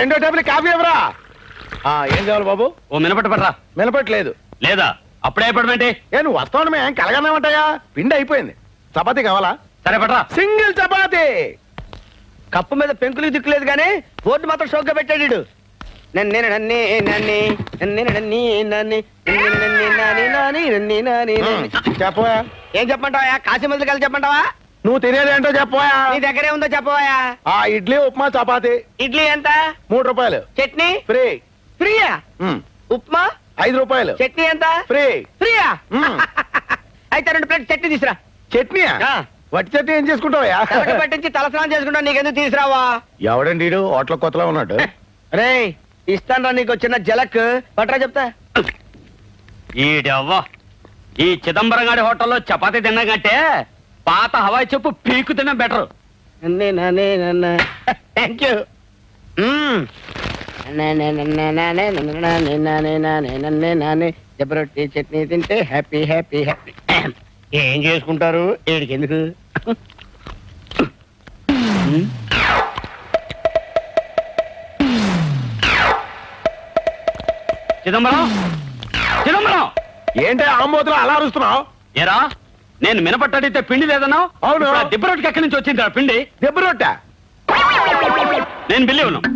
రెండో table coffee ఎవరా? ఏం కావాలి బాబు? ఓ మినపట్టు పట్టరా. మినపట్లేదు. లేదా అప్పుడే అయిపోవడమేంటి? నువ్వు వస్తావు మేము కలగన్నామంటాయా? పిండి అయిపోయింది. చపాతీ కావాలా? సరే పట్రా. సింగిల్ చపాతీ. కప్పు మీద పెంకులు దిక్కులేదు కానీ బోర్డు మాత్రం షోక్గా పెట్టాడు. చెప్పవా? ఏం చెప్పమంటావా? కాశీ మొదలు కలిసి చెప్పమంటావా? నువ్వు తినేదేంటో చెప్పవా? నీ దగ్గరే ఉందో చెప్పవా? ఇడ్లీ ఉప్మా చపాతీ. ఇడ్లీ ఎంత? 3 రూపాయలు. చట్నీ ఫ్రీ. ఫ్రీయా? ఉప్మా 5 రూపాయలు. చట్నీ ఎంత? ఫ్రీ. ఫ్రీయా? అయితే 2 ప్లేట్ చట్నీ తీసురా. చట్నీయా? వట్టి చట్నీ ఏం చేసుకుంటావా? తలకి పట్టించి తలస్నానం చేసుకుంటా. నీకెందుకు తీసురావా? ఎవడండి వీడు హోటల్ కొత్తలో ఉన్నాడు? రే ఇస్తాను నీకు చిన్న జలక్ పట్రా చెప్తా. ఈడవ్వ ఈ చిదంబరం గారి హోటల్లో చపాతీ తిన్నా కంటే పాత హవాయి చెప్పు పీకు తిన్నా బెటర్. Thank you. జబరొట్టి చట్నీ తింటే హ్యాపీ హ్యాపీ హ్యాపీ. ఏం చేసుకుంటారు ఏడికి ఎందుకు? చిదంబరం చిదంబరం ఏంటి ఆంబోతులు అలా అరుస్తున్నావు? ఏరా నేను మినపట్టు అడిగితే పిండి లేదన్నావు. అవును. దిబ్బరొట్టుకి ఎక్కడి నుంచి వచ్చింది పిండి? దెబ్బ రొట్టె. నేను బిల్లి ఉన్నాను.